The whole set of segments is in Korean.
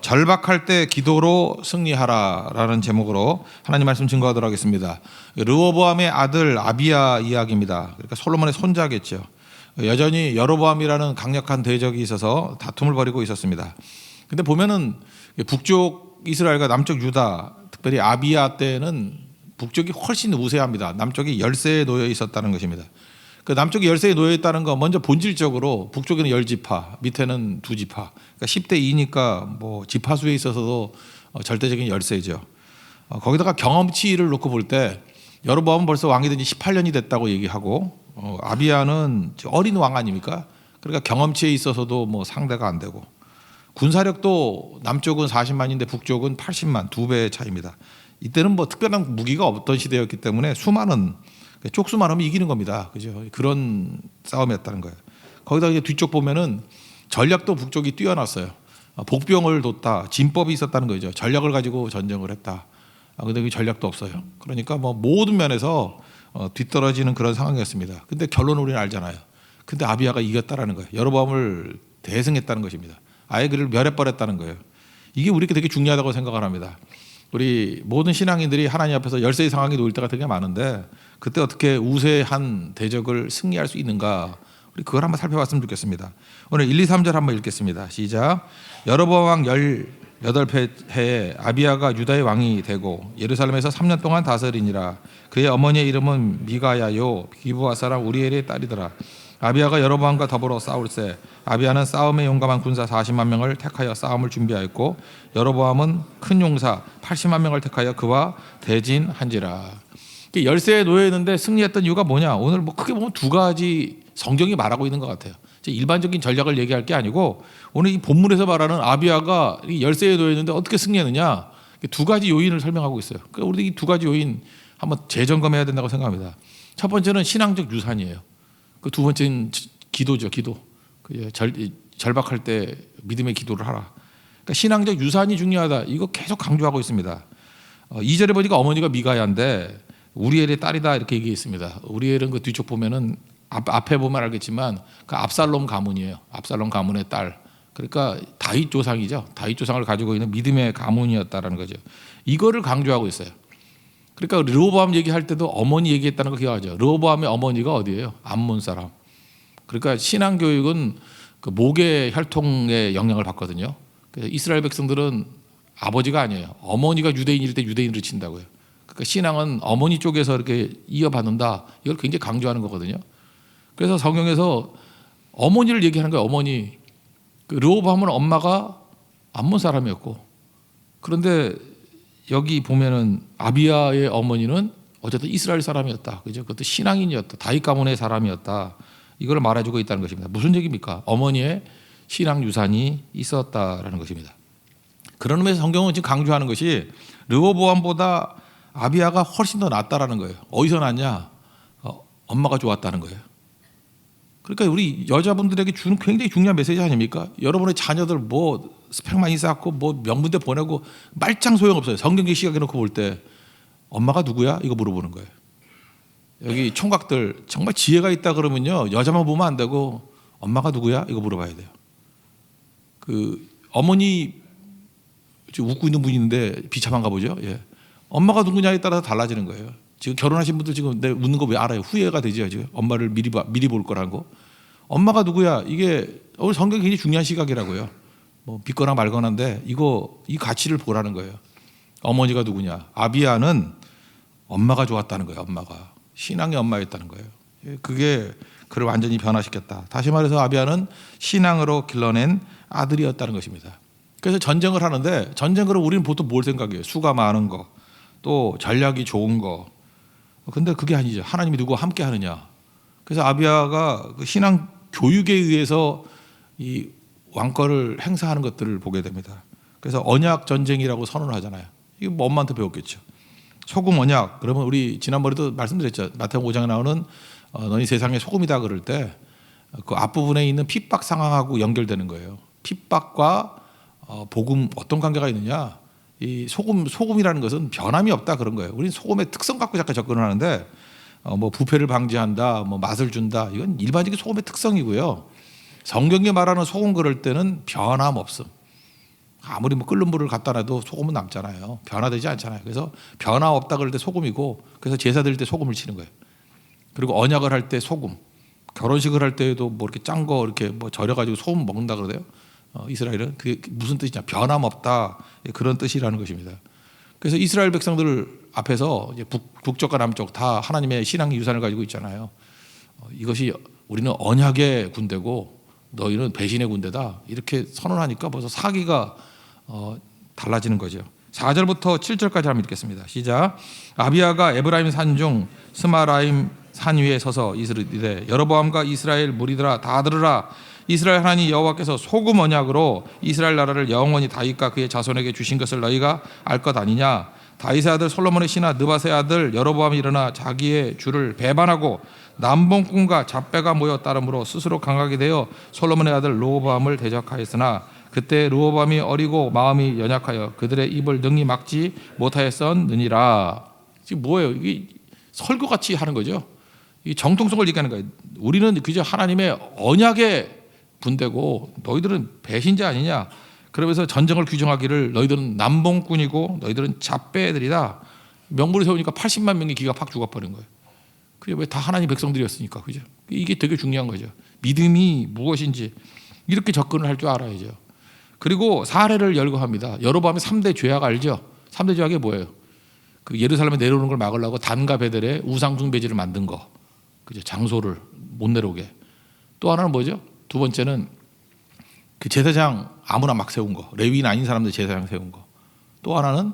절박할 때 기도로 승리하라라는 제목으로 하나님 말씀 증거하도록 하겠습니다. 르호보암의 아들 아비야 이야기입니다. 그러니까 솔로몬의 손자겠죠. 여전히 여로보암이라는 강력한 대적이 있어서 다툼을 벌이고 있었습니다. 근데 보면은 북쪽 이스라엘과 남쪽 유다, 특별히 아비야 때는 북쪽이 훨씬 우세합니다. 남쪽이 열세에 놓여 있었다는 것입니다. 그 남쪽이 열세에 놓여 있다는 거 먼저 본질적으로 북쪽에는 10지파, 밑에는 2지파. 그러니까 10대 2니까 뭐 지파 수에 있어서도 절대적인 열세죠. 거기다가 경험치를 놓고 볼 때 여로보암은 벌써 왕이 된 지 18년이 됐다고 얘기하고 아비야는 어린 왕 아닙니까? 그러니까 경험치에 있어서도 뭐 상대가 안 되고 군사력도 남쪽은 40만인데 북쪽은 80만, 2배의 차이입니다. 이때는 뭐 특별한 무기가 없던 시대였기 때문에 수많은 쪽수만 하면 이기는 겁니다. 그죠? 그런 싸움이었다는 거예요. 거기다 이제 뒤쪽 보면은 전략도 북쪽이 뛰어났어요. 복병을 뒀다, 진법이 있었다는 거죠. 전략을 가지고 전쟁을 했다. 근데 그 전략도 없어요. 그러니까 뭐 모든 면에서 뒤떨어지는 그런 상황이었습니다. 근데 결론을 우리는 알잖아요. 근데 아비야가 이겼다라는 거예요. 여로보암을 대승했다는 것입니다. 아예 그를 멸해버렸다는 거예요. 이게 우리에게 되게 중요하다고 생각을 합니다. 우리 모든 신앙인들이 하나님 앞에서 열세의 상황이 놓일 때가 되게 많은데 그때 어떻게 우세한 대적을 승리할 수 있는가, 우리 그걸 한번 살펴봤으면 좋겠습니다. 오늘 1, 2, 3절 한번 읽겠습니다. 시작. 여로보암 왕 18해에 아비야가 유다의 왕이 되고 예루살렘에서 3년 동안 다스리니라. 그의 어머니의 이름은 미가야요 기브아 사람 우리엘의 딸이더라. 아비야가 여로보암과 더불어 싸울세 아비야는 싸움에 용감한 군사 40만 명을 택하여 싸움을 준비하였고 여로보암은 큰 용사 80만 명을 택하여 그와 대진한지라. 열세에 놓여 있는데 승리했던 이유가 뭐냐? 오늘 뭐 크게 보면 두 가지 성경이 말하고 있는 것 같아요. 일반적인 전략을 얘기할 게 아니고 오늘 이 본문에서 말하는 아비야가 열세에 놓여 있는데 어떻게 승리했느냐? 두 가지 요인을 설명하고 있어요. 그러니까 우리 이 두 가지 요인 한번 재점검해야 된다고 생각합니다. 첫 번째는 신앙적 유산이에요. 그 두 번째는 기도죠. 기도. 절박할 때 믿음의 기도를 하라. 그러니까 신앙적 유산이 중요하다. 이거 계속 강조하고 있습니다. 2절에 보니까 어머니가 미가야인데 우리엘의 딸이다 이렇게 얘기했습니다. 우리엘은 그 뒤쪽 보면은 앞에 보면 알겠지만 그 압살롬 가문이에요. 압살롬 가문의 딸. 그러니까 다윗 조상이죠. 다윗 조상을 가지고 있는 믿음의 가문이었다라는 거죠. 이거를 강조하고 있어요. 그러니까 르호보암 얘기할 때도 어머니 얘기했다는 거 기억하죠. 르호보암의 어머니가 어디예요? 암몬 사람. 그러니까 신앙 교육은 그 목의 혈통의 영향을 받거든요. 그래서 이스라엘 백성들은 아버지가 아니에요. 어머니가 유대인일 때 유대인으로 친다고요. 그러니까 신앙은 어머니 쪽에서 이렇게 이어받는다. 이걸 굉장히 강조하는 거거든요. 그래서 성경에서 어머니를 얘기하는 거예요. 어머니. 그 르호보암은 엄마가 암몬 사람이었고, 그런데 여기 보면은 아비야의 어머니는 어쨌든 이스라엘 사람이었다. 그죠? 그것도 신앙인이었다. 다윗 가문의 사람이었다. 이걸 말해주고 있다는 것입니다. 무슨 얘기입니까? 어머니의 신앙 유산이 있었다라는 것입니다. 그런 의미에서 성경은 지금 강조하는 것이 르호보암보다 아비야가 훨씬 더 낫다라는 거예요. 어디서 낫냐? 엄마가 좋았다는 거예요. 그러니까 우리 여자분들에게 주는 굉장히 중요한 메시지 아닙니까? 여러분의 자녀들 뭐 스펙 많이 쌓고 뭐 명문대 보내고 말짱 소용없어요. 성경계 시각에 놓고 볼 때 엄마가 누구야? 이거 물어보는 거예요. 여기 총각들 정말 지혜가 있다 그러면요, 여자만 보면 안 되고 엄마가 누구야? 이거 물어봐야 돼요. 그 어머니 지금 웃고 있는 분이 있는데 비참한가 보죠. 예. 엄마가 누구냐에 따라서 달라지는 거예요. 지금 결혼하신 분들 지금 내 웃는 거 왜 알아요? 후회가 되죠. 지금 엄마를 미리 볼 거라는 거. 엄마가 누구야? 이게 오늘 성경이 굉장히 중요한 시각이라고요. 뭐 믿거나 말거나인데 이 가치를 보라는 거예요. 어머니가 누구냐? 아비야는 엄마가 좋았다는 거예요. 엄마가 신앙의 엄마였다는 거예요. 그게 그를 완전히 변화시켰다. 다시 말해서 아비야는 신앙으로 길러낸 아들이었다는 것입니다. 그래서 전쟁을 하는데 전쟁으로 우리는 보통 뭘 생각해요? 수가 많은 거, 또 전략이 좋은 거. 근데 그게 아니죠. 하나님이 누구와 함께 하느냐. 그래서 아비야가 그 신앙 교육에 의해서 이 왕권을 행사하는 것들을 보게 됩니다. 그래서 언약 전쟁이라고 선언을 하잖아요. 이거 뭐 엄마한테 배웠겠죠. 소금 언약. 그러면 우리 지난번에도 말씀드렸죠. 마태복음 5장에 나오는 너희 세상의 소금이다 그럴 때 그 앞부분에 있는 핍박 상황하고 연결되는 거예요. 핍박과 복음 어떤 관계가 있느냐. 이 소금이라는 것은 변함이 없다 그런 거예요. 우리는 소금의 특성 갖고 잠깐 접근을 하는데 뭐 부패를 방지한다, 뭐 맛을 준다. 이건 일반적인 소금의 특성이고요. 성경이 말하는 소금 그럴 때는 변함 없음. 아무리 뭐 끓는 물을 갖다 놔도 소금은 남잖아요. 변화되지 않잖아요. 그래서 변화 없다 그럴 때 소금이고, 그래서 제사 드릴 때 소금을 치는 거예요. 그리고 언약을 할 때 소금, 결혼식을 할 때에도 뭐 이렇게 짠 거 이렇게 뭐 절여가지고 소금 먹는다 그러대요. 이스라엘은 그게 무슨 뜻이냐? 변함없다, 그런 뜻이라는 것입니다. 그래서 이스라엘 백성들 앞에서 이제 북쪽과 남쪽 다 하나님의 신앙 유산을 가지고 있잖아요. 이것이 우리는 언약의 군대고 너희는 배신의 군대다, 이렇게 선언하니까 벌써 사기가 달라지는 거죠. 4절부터 7절까지 한번 읽겠습니다. 시작. 아비야가 에브라임 산중 스마라임 산 위에 서서 이르되 여로보암과 이스라엘 무리들아 다 들으라. 이스라엘 하나님 여호와께서 소금 언약으로 이스라엘 나라를 영원히 다윗과 그의 자손에게 주신 것을 너희가 알 것 아니냐. 다윗의 아들 솔로몬의 신하 느밧의 아들 여로보암이 일어나 자기의 주를 배반하고 남봉꾼과 잡배가 모여 따름으로 스스로 강하게 되어 솔로몬의 아들 르호보암을 대적하였으나 그때 르호보암이 어리고 마음이 연약하여 그들의 입을 능히 막지 못하였었느니라. 지금 뭐예요? 이게 설교같이 하는 거죠. 이 정통성을 얘기하는 거예요. 우리는 그저 하나님의 언약의 군대고 너희들은 배신자 아니냐. 그러면서 전쟁을 규정하기를 너희들은 남봉꾼이고 너희들은 잡배들이다. 명분을 세우니까 80만 명이 기가 팍 죽어버린 거예요. 그게 왜 다 하나님 백성들이었으니까, 그죠? 이게 되게 중요한 거죠. 믿음이 무엇인지 이렇게 접근을 할 줄 알아야죠. 그리고 사례를 열거합니다. 여로보암의 3대 죄악 알죠? 3대 죄악이 뭐예요? 그 예루살렘에 내려오는 걸 막으려고 단과 베델에 우상 숭배지를 만든 거, 그죠? 장소를 못 내려오게. 또 하나는 뭐죠? 두 번째는 그 제사장 아무나 막 세운 거, 레위인 아닌 사람들 제사장 세운 거. 또 하나는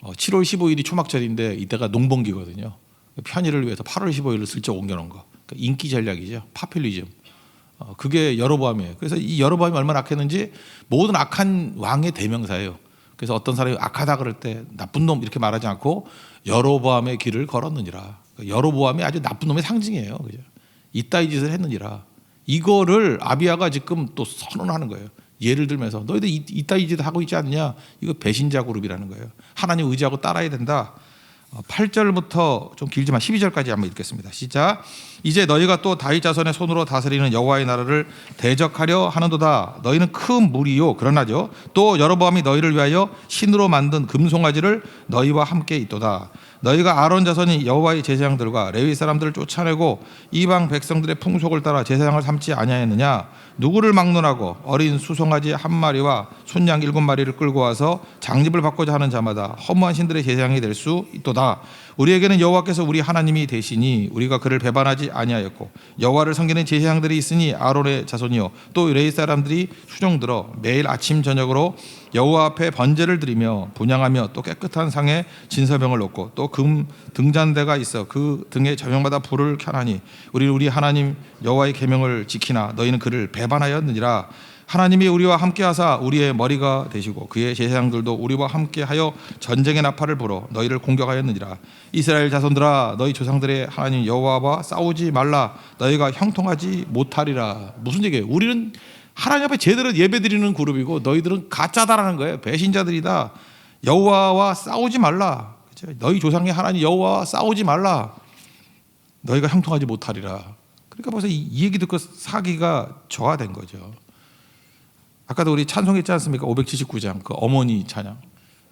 7월 15일이 초막절인데 이때가 농번기거든요. 편의를 위해서 8월 15일을 슬쩍 옮겨놓은 거. 그러니까 인기 전략이죠. 파퓰리즘. 그게 여로보암이에요. 그래서 이 여로보암이 얼마나 악했는지 모든 악한 왕의 대명사예요. 그래서 어떤 사람이 악하다 그럴 때 나쁜 놈 이렇게 말하지 않고 여로보암의 길을 걸었느니라. 여로보암이 아주 나쁜 놈의 상징이에요. 그죠? 이따위 짓을 했느니라. 이거를 아비야가 지금 또 선언하는 거예요. 예를 들면서 너희들 이따위 짓 하고 있지 않느냐. 이거 배신자 그룹이라는 거예요. 하나님 의지하고 따라야 된다. 8절부터 좀 길지만 12절까지 한번 읽겠습니다. 시작. 이제 너희가 또 다윗 자손의 손으로 다스리는 여호와의 나라를 대적하려 하는도다. 너희는 큰 무리요. 그러나죠. 또 여로보암이 너희를 위하여 신으로 만든 금송아지를 너희와 함께 있도다. 너희가 아론 자손이 여호와의 제사장들과 레위 사람들을 쫓아내고 이방 백성들의 풍속을 따라 제사장을 삼지 아니하였느냐. 누구를 막론하고 어린 수송아지 한 마리와 순양 7마리를 끌고 와서 장립을 받고자 하는 자마다 허무한 신들의 제사장이 될 수 있도다. 우리에게는 여호와께서 우리 하나님이 되시니 우리가 그를 배반하지 아니하였고 여호와를 섬기는 제사장들이 있으니 아론의 자손이요 또 레위 사람들이 수종들어 매일 아침 저녁으로 여호와 앞에 번제를 드리며 분향하며 또 깨끗한 상에 진설병을 놓고 또 금 등잔대가 있어 그 등에 저녁마다 불을 켜나니 우리 하나님 여호와의 계명을 지키나 너희는 그를 배반하였느니라. 하나님이 우리와 함께하사 우리의 머리가 되시고 그의 제사장들도 우리와 함께하여 전쟁의 나팔을 불어 너희를 공격하였느니라. 이스라엘 자손들아 너희 조상들의 하나님 여호와와 싸우지 말라. 너희가 형통하지 못하리라. 무슨 얘기예요? 우리는 하나님 앞에 제대로 예배드리는 그룹이고 너희들은 가짜다라는 거예요. 배신자들이다. 여호와와 싸우지 말라. 그렇죠? 너희 조상의 하나님 여호와와 싸우지 말라. 너희가 형통하지 못하리라. 그러니까 벌써 이 얘기 듣고 사기가 저하된 거죠. 아까도 우리 찬송했지 않습니까? 579장 그 어머니 찬양.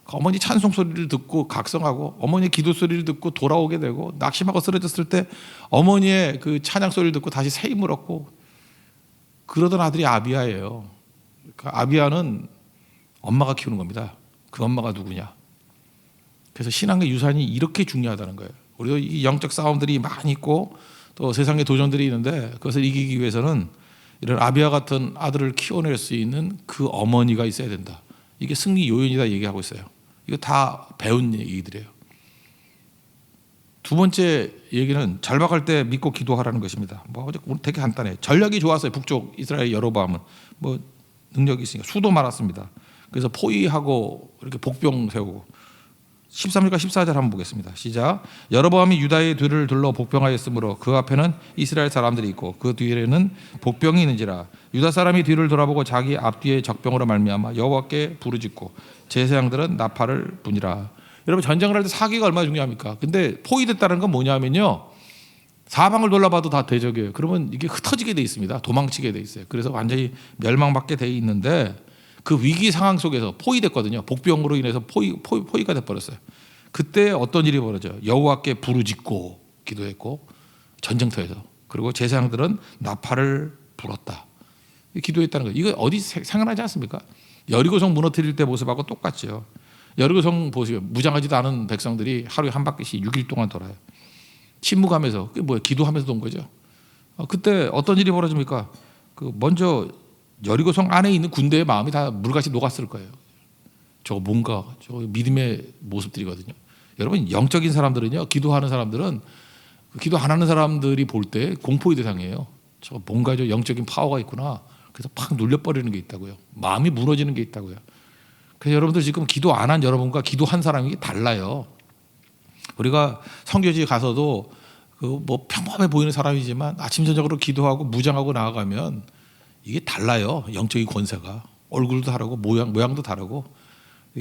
그 어머니 찬송 소리를 듣고 각성하고 어머니의 기도 소리를 듣고 돌아오게 되고 낙심하고 쓰러졌을 때 어머니의 그 찬양 소리를 듣고 다시 새 힘을 얻고 그러던 아들이 아비야예요. 그 아비야는 엄마가 키우는 겁니다. 그 엄마가 누구냐? 그래서 신앙의 유산이 이렇게 중요하다는 거예요. 우리도 이 영적 싸움들이 많이 있고 또 세상의 도전들이 있는데 그것을 이기기 위해서는 이런 아비야 같은 아들을 키워낼 수 있는 그 어머니가 있어야 된다. 이게 승리 요인이다 얘기하고 있어요. 이거 다 배운 얘기들이에요. 두 번째 얘기는 절박할 때 믿고 기도하라는 것입니다. 뭐 되게 간단해요. 전략이 좋았어요. 북쪽 이스라엘 여로보암은 뭐 능력이 있으니까 수도 많았습니다. 그래서 포위하고 이렇게 복병 세우고 13절과 14절 한번 보겠습니다. 시작. 여로보암이 유다의 뒤를 둘러 복병하였으므로 그 앞에는 이스라엘 사람들이 있고 그 뒤에는 복병이 있는지라. 유다 사람이 뒤를 돌아보고 자기 앞뒤에 적병으로 말미암아 여호와께 부르짖고 제사장들은 나팔을 부니라. 여러분 전쟁을 할 때 사기가 얼마나 중요합니까? 근데 포위됐다는 건 뭐냐면요. 사방을 돌아봐도 다 대적이에요. 그러면 이게 흩어지게 돼 있습니다. 도망치게 돼 있어요. 그래서 완전히 멸망받게 돼 있는데 그 위기 상황 속에서 포위됐거든요. 복병으로 인해서 포위가 돼버렸어요. 그때 어떤 일이 벌어져요? 여호와께 부르짖고 기도했고 전쟁터에서, 그리고 제사장들은 나팔을 불었다. 기도했다는 거예요. 이거 어디 생각나지 않습니까? 여리고성 무너뜨릴 때 모습하고 똑같죠. 여리고성 보세요. 무장하지도 않은 백성들이 하루에 한 바퀴씩 6일 동안 돌아요. 침묵하면서, 그게 뭐예요? 기도하면서 돈 거죠. 그때 어떤 일이 벌어집니까? 먼저 여리고성 안에 있는 군대의 마음이 다 물같이 녹았을 거예요. 저거 뭔가, 저거 믿음의 모습들이거든요. 여러분, 영적인 사람들은요, 기도하는 사람들은, 기도 안 하는 사람들이 볼 때 공포의 대상이에요. 저거 뭔가 저 영적인 파워가 있구나. 그래서 팍 눌려버리는 게 있다고요. 마음이 무너지는 게 있다고요. 그래서 여러분들 지금 기도 안 한 여러분과 기도한 사람이 달라요. 우리가 선교지에 가서도 뭐 평범해 보이는 사람이지만 아침 저녁으로 기도하고 무장하고 나아가면 이게 달라요. 영적인 권세가 얼굴도 다르고 모양도 다르고,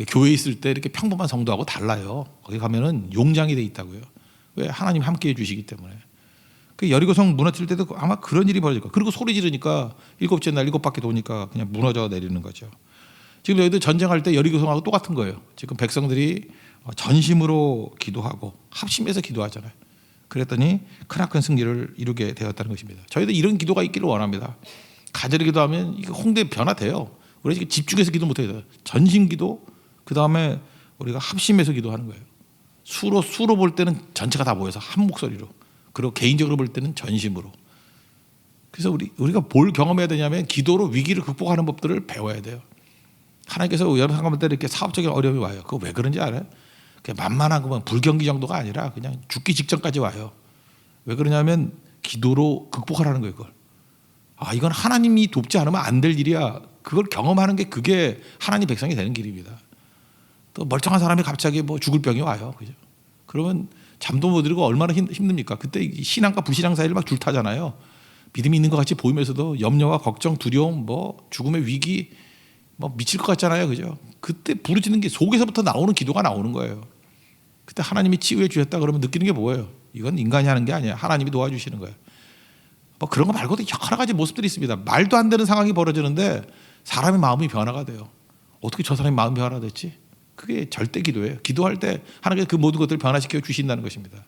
교회에 있을 때 이렇게 평범한 성도하고 달라요. 거기 가면은 용장이 돼 있다고요. 왜? 하나님 함께해 주시기 때문에. 그 여리고성 무너뜨릴 때도 아마 그런 일이 벌어질 거예요. 그리고 소리 지르니까 일곱째 날 7바퀴 도니까 그냥 무너져 내리는 거죠. 지금 여기도 전쟁할 때 여리고성하고 똑같은 거예요. 지금 백성들이 전심으로 기도하고 합심해서 기도하잖아요. 그랬더니 크나큰 승리를 이루게 되었다는 것입니다. 저희도 이런 기도가 있기를 원합니다. 간절히 기도하면 이게 홍대 변화돼요. 우리가 지금 집중해서 기도 못해요. 전심 기도, 그 다음에 우리가 합심해서 기도하는 거예요. 수로 볼 때는 전체가 다 모여서 한 목소리로, 그리고 개인적으로 볼 때는 전심으로. 그래서 우리가 뭘 경험해야 되냐면 기도로 위기를 극복하는 법들을 배워야 돼요. 하나님께서 여러분 상관할 때 이렇게 사업적인 어려움이 와요. 그거 왜 그런지 알아요? 그냥 만만한 거면 불경기 정도가 아니라 그냥 죽기 직전까지 와요. 왜 그러냐면 기도로 극복하라는 거예요. 그걸. 이건 하나님이 돕지 않으면 안 될 일이야. 그걸 경험하는 게, 그게 하나님 백성이 되는 길입니다. 또 멀쩡한 사람이 갑자기 뭐 죽을 병이 와요. 그죠? 그러면 잠도 못 이루고 얼마나 힘듭니까? 그때 신앙과 불신앙 사이를 막 줄타잖아요. 믿음이 있는 것 같이 보이면서도 염려와 걱정, 두려움, 뭐 죽음의 위기, 뭐 미칠 것 같잖아요. 그죠? 그때 부르짖는 게 속에서부터 나오는 기도가 나오는 거예요. 그때 하나님이 치유해 주셨다 그러면 느끼는 게 뭐예요? 이건 인간이 하는 게 아니야. 하나님이 도와주시는 거예요. 뭐 그런 거 말고도 여러 가지 모습들이 있습니다. 말도 안 되는 상황이 벌어지는데 사람의 마음이 변화가 돼요. 어떻게 저 사람의 마음이 변화됐지? 그게 절대 기도예요. 기도할 때 하나님께서 그 모든 것들을 변화시켜 주신다는 것입니다.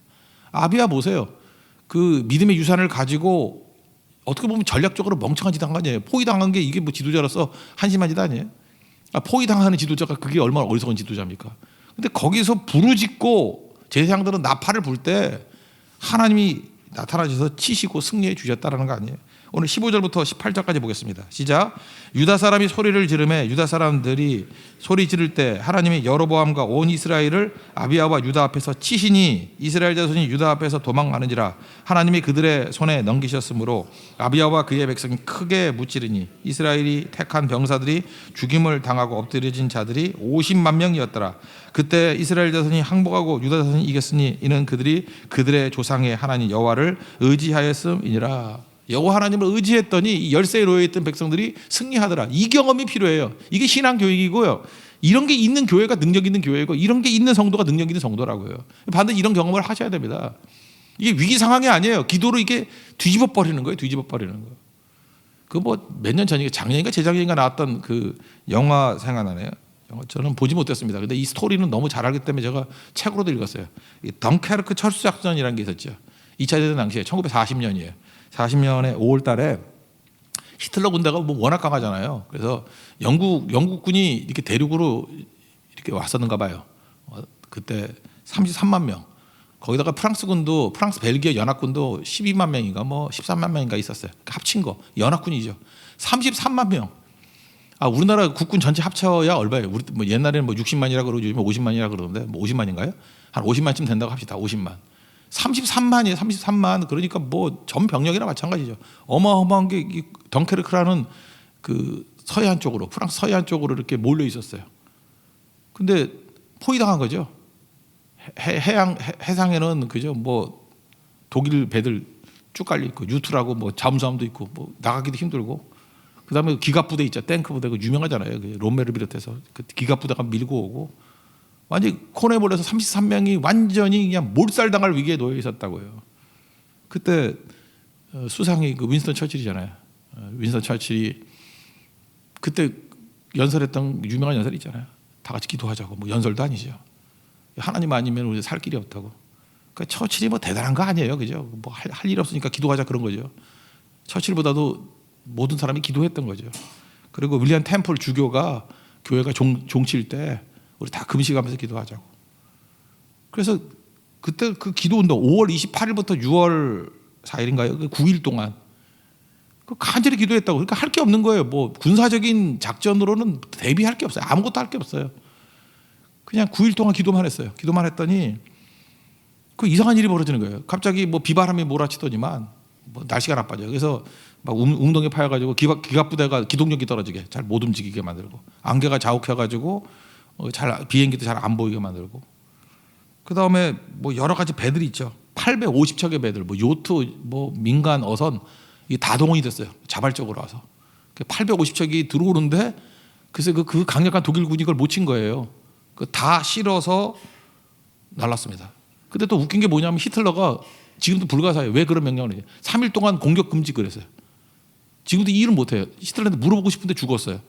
아비야 보세요. 그 믿음의 유산을 가지고 어떻게 보면 전략적으로 멍청한 짓 한 거 아니에요. 포위당한 게 이게 뭐 지도자로서 한심한 짓 아니에요? 포위당하는 지도자가 그게 얼마나 어리석은 지도자입니까? 근데 거기서 부르짖고 제사장들은 나팔을 불 때 하나님이 나타나셔서 치시고 승리해 주셨다는 거 아니에요? 오늘 15절부터 18절까지 보겠습니다. 시작. 유다 사람이 소리를 지르매 유다 사람들이 소리 지를 때 하나님이 여로보암과 온 이스라엘을 아비야와 유다 앞에서 치시니 이스라엘 자손이 유다 앞에서 도망가는지라. 하나님이 그들의 손에 넘기셨으므로 아비야와 그의 백성이 크게 무찌르니 이스라엘이 택한 병사들이 죽임을 당하고 엎드려진 자들이 50만 명이었더라. 그때 이스라엘 자손이 항복하고 유다 자손이 이겼으니 이는 그들이 그들의 조상의 하나님 여호와를 의지하였음이니라. 여호와 하나님을 의지했더니 열세에 놓여있던 백성들이 승리하더라. 이 경험이 필요해요. 이게 신앙 교육이고요. 이런 게 있는 교회가 능력 있는 교회고, 이런 게 있는 성도가 능력 있는 성도라고요. 반드시 이런 경험을 하셔야 됩니다. 이게 위기 상황이 아니에요. 기도로 이게 뒤집어 버리는 거예요. 뒤집어 버리는 거. 그 뭐 몇 년 전인가, 작년인가 재작년인가 나왔던 그 영화 생각나네요. 저는 보지 못했습니다. 근데 이 스토리는 너무 잘 알기 때문에 제가 책으로도 읽었어요. 덩케르크 철수 작전이라는 게 있었죠. 2차 대전 당시에 1940년이에요. 40년에 5월 달에 히틀러 군대가 뭐 워낙 강하잖아요. 그래서 영국군이 이렇게 대륙으로 이렇게 왔었는가 봐요. 그때 33만 명. 거기다가 프랑스 벨기에 연합군도 12만 명인가 뭐 13만 명인가 있었어요. 합친 거 연합군이죠. 33만 명. 우리나라 국군 전체 합쳐야 얼마예요? 우리 뭐 옛날에는 뭐 60만이라 그러고 요즘 50만이라 그러는데 뭐 50만인가요? 한 50만쯤 된다고 합시다. 50만. 33만이에요. 33만. 그러니까 뭐 전 병력이나 마찬가지죠. 어마어마한 게 덩케르크라는 그 서해안 쪽으로, 프랑스 서해안 쪽으로 이렇게 몰려 있었어요. 근데 포위당한 거죠. 해상에는 그죠. 뭐 독일 배들 쭉 깔려 있고 유투라고 뭐 잠수함도 있고 뭐 나가기도 힘들고. 그다음에 기갑 부대 있죠. 탱크 부대 그 유명하잖아요. 그 롬메를 비롯해서 그 기갑 부대가 밀고 오고. 완전히 코네볼에서 33명이 완전히 그냥 몰살당할 위기에 놓여 있었다고요. 그때 수상이 그 윈스턴 처칠이잖아요. 윈스턴 처칠이 그때 연설했던 유명한 연설이 있잖아요. 다 같이 기도하자고. 뭐 연설도 아니죠. 하나님 아니면 우리 살 길이 없다고. 그러니까 처칠이 뭐 대단한 거 아니에요, 그죠? 뭐 할 일 없으니까 기도하자 그런 거죠. 처칠보다도 모든 사람이 기도했던 거죠. 그리고 윌리엄 템플 주교가 교회가 종칠 때 우리 다 금식하면서 기도하자고. 그래서 그때 그 기도운동 5월 28일부터 6월 4일인가요? 9일 동안 간절히 기도했다고. 그러니까 할 게 없는 거예요. 뭐 군사적인 작전으로는 대비할 게 없어요. 아무것도 할 게 없어요. 그냥 9일 동안 기도만 했어요. 기도만 했더니 그 이상한 일이 벌어지는 거예요. 갑자기 뭐 비바람이 몰아치더니만 뭐 날씨가 나빠져요. 그래서 막 웅덩이 파여가지고 기갑부대가 기동력이 떨어지게 잘 못 움직이게 만들고, 안개가 자욱해가지고 비행기도 잘 안 보이게 만들고, 그 다음에 뭐 여러 가지 배들이 있죠. 850척의 배들, 뭐 요트, 뭐 민간 어선 이 다 동원이 됐어요. 자발적으로 와서 850척이 들어오는데, 그래서 그 강력한 독일군이 그걸 못 친 거예요. 그 다 실어서 날랐습니다. 근데 또 웃긴 게 뭐냐면 히틀러가 지금도 불가사해요. 왜 그런 명령을 해요? 3일 동안 공격 금지 그랬어요. 지금도 이해를 못해요. 히틀러한테 물어보고 싶은데 죽었어요.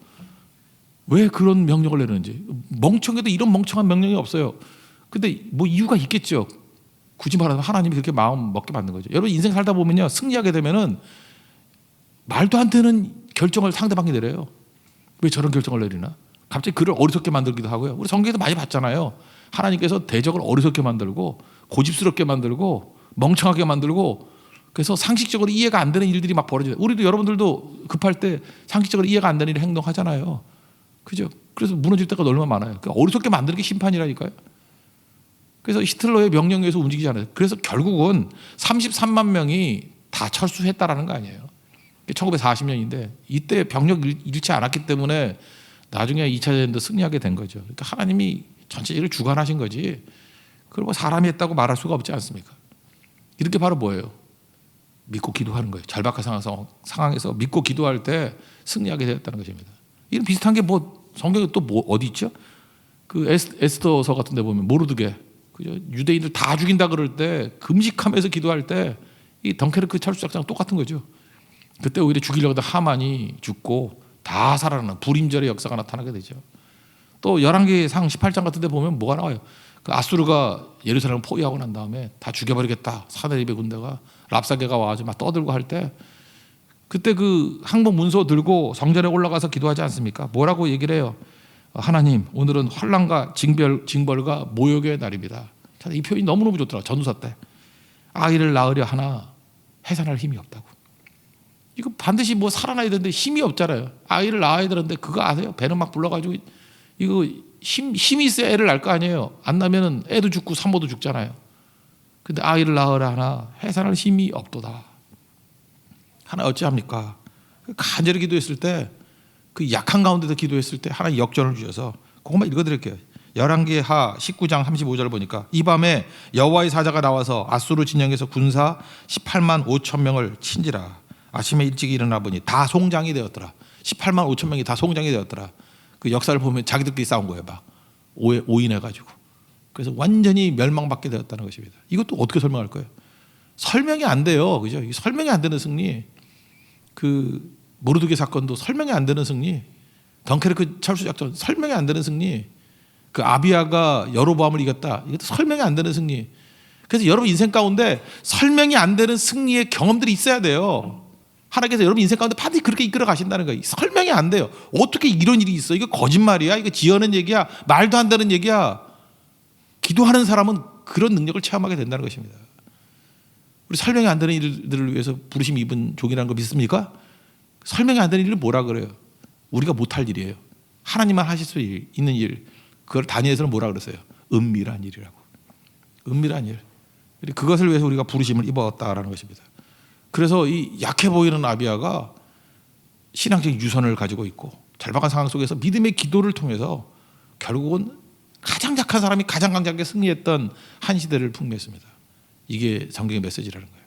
왜 그런 명령을 내는지. 멍청해도 이런 멍청한 명령이 없어요. 근데 뭐 이유가 있겠죠. 굳이 말하면 하나님이 그렇게 마음 먹게 만든 거죠. 여러분 인생 살다 보면요, 승리하게 되면은 말도 안 되는 결정을 상대방이 내려요. 왜 저런 결정을 내리나? 갑자기 그를 어리석게 만들기도 하고요. 우리 성경에도 많이 봤잖아요. 하나님께서 대적을 어리석게 만들고 고집스럽게 만들고 멍청하게 만들고, 그래서 상식적으로 이해가 안 되는 일들이 막 벌어져요. 우리도 여러분들도 급할 때 상식적으로 이해가 안 되는 일을 행동하잖아요. 그죠? 그래서 무너질 때가 얼마나 많아요. 그러니까 어리석게 만드는 게 심판이라니까요. 그래서 히틀러의 명령에 의해서 움직이지 않아요. 그래서 결국은 33만 명이 다 철수했다라는 거 아니에요. 1940년인데 이때 병력 잃지 않았기 때문에 나중에 2차 대전도 승리하게 된 거죠. 그러니까 하나님이 전체적으로 주관하신 거지, 그걸 뭐 사람이 했다고 말할 수가 없지 않습니까? 이렇게 바로 뭐예요? 믿고 기도하는 거예요. 절박한 상황에서 믿고 기도할 때 승리하게 되었다는 것입니다. 이런 비슷한 게 뭐 성경에 또 뭐 어디 있죠? 그 에스더서 같은 데 보면 모르드게, 그죠? 유대인들 다 죽인다 그럴 때 금식하면서 기도할 때 이 덩케르크 철수작전 똑같은 거죠. 그때 오히려 죽이려고 하던 하만이 죽고 다 살아나는 불임절의 역사가 나타나게 되죠. 또 열왕기상 18장 같은 데 보면 뭐가 나와요? 그 아수르가 예루살렘을 포위하고 난 다음에 다 죽여버리겠다. 사내립의 군대가 랍사게가 와가지고 막 떠들고 할 때, 그때 그 항복 문서 들고 성전에 올라가서 기도하지 않습니까? 뭐라고 얘기를 해요? 하나님, 오늘은 환난과 징벌과 모욕의 날입니다. 이 표현이 너무너무 좋더라. 전두사 때 아이를 낳으려 하나 해산할 힘이 없다고. 이거 반드시 뭐 살아나야 되는데 힘이 없잖아요. 아이를 낳아야 되는데 그거 아세요? 배는 막 불러가지고 이거 힘이 있어야 애를 낳을 거 아니에요. 안 나면은 애도 죽고 산모도 죽잖아요. 근데 아이를 낳으라 하나 해산할 힘이 없도다. 하나 어찌합니까? 간절히 기도했을 때, 그 약한 가운데서 기도했을 때 하나님 역전을 주셔서, 그것만 읽어드릴게요. 열왕기하 19장 35절을 보니까 이 밤에 여호와의 사자가 나와서 아수르 진영에서 군사 18만 5천 명을 친지라. 아침에 일찍 일어나 보니 다 송장이 되었더라. 18만 5천 명이 다 송장이 되었더라. 그 역사를 보면 자기들끼리 싸운 거예요. 막 오인해가지고. 그래서 완전히 멸망받게 되었다는 것입니다. 이것도 어떻게 설명할 거예요? 설명이 안 돼요. 그죠? 설명이 안 되는 승리. 그 모르드게 사건도 설명이 안 되는 승리. 덩케르크 철수작전 설명이 안 되는 승리. 그 아비야가 여로보암을 이겼다. 이것도 설명이 안 되는 승리. 그래서 여러분 인생 가운데 설명이 안 되는 승리의 경험들이 있어야 돼요. 하나님께서 여러분 인생 가운데 반드시 그렇게 이끌어 가신다는 거예요. 설명이 안 돼요. 어떻게 이런 일이 있어? 이거 거짓말이야? 이거 지어낸 얘기야? 말도 안 되는 얘기야? 기도하는 사람은 그런 능력을 체험하게 된다는 것입니다. 우리 설명이 안 되는 일들을 위해서 부르심 입은 종이라는 거 믿습니까? 설명이 안 되는 일을 뭐라 그래요? 우리가 못할 일이에요. 하나님만 하실 수 있는 일. 그걸 다니엘서는 뭐라 그랬어요? 은밀한 일이라고. 은밀한 일. 그것을 위해서 우리가 부르심을 입었다라는 것입니다. 그래서 이 약해 보이는 아비야가 신앙적인 유선을 가지고 있고 절박한 상황 속에서 믿음의 기도를 통해서 결국은 가장 약한 사람이 가장 강하게 승리했던 한 시대를 풍미했습니다. 이게 성경의 메시지라는 거예요.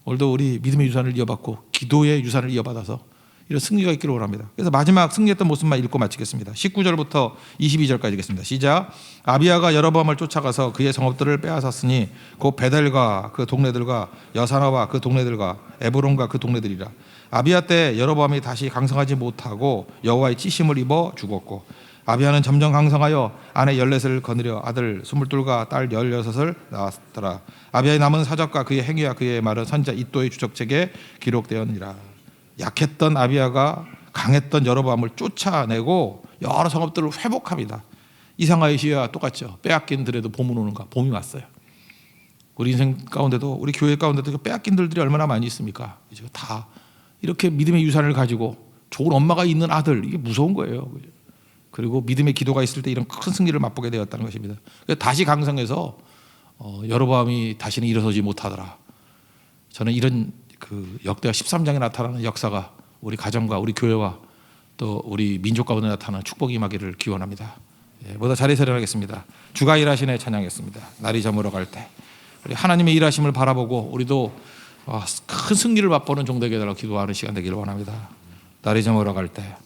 오늘도 우리 믿음의 유산을 이어받고 기도의 유산을 이어받아서 이런 승리가 있기를 원합니다. 그래서 마지막 승리했던 모습만 읽고 마치겠습니다. 19절부터 22절까지 읽겠습니다. 시작. 아비야가 여로보암을 쫓아가서 그의 성읍들을 빼앗았으니 곧 베델과 그 동네들과 여사나와 그 동네들과 에브론과 그 동네들이라. 아비야 때 여로보암이 다시 강성하지 못하고 여호와의 찌심을 입어 죽었고 아비야는 점점 강성하여 아내 14을 거느려 아들 22과 딸 16을 낳았더라. 아비야의 남은 사적과 그의 행위와 그의 말은 선지자 이도의 주적책에 기록되었느니라. 약했던 아비야가 강했던 여로보암을 쫓아내고 여러 성읍들을 회복합니다. 이상하의 시와 똑같죠. 빼앗긴 들에도 봄은 오는가. 봄이 왔어요. 우리 인생 가운데도 우리 교회 가운데도 빼앗긴 들들이 얼마나 많이 있습니까? 이제 다 이렇게 믿음의 유산을 가지고 좋은 엄마가 있는 아들, 이게 무서운 거예요. 그리고 믿음의 기도가 있을 때 이런 큰 승리를 맛보게 되었다는 것입니다. 다시 강성해서 여로보암이 다시는 일어서지 못하더라. 저는 이런 그 역대하 13장에 나타나는 역사가 우리 가정과 우리 교회와 또 우리 민족 가운데 나타나는 축복이 임하기를 기원합니다. 모두 자리에서 일어나겠습니다. 주가 일하시네 찬양했습니다. 날이 저물어 갈 때 우리 하나님의 일하심을 바라보고 우리도 큰 승리를 맛보는 종되게 해달라고 기도하는 시간 되기를 원합니다. 날이 저물어 갈 때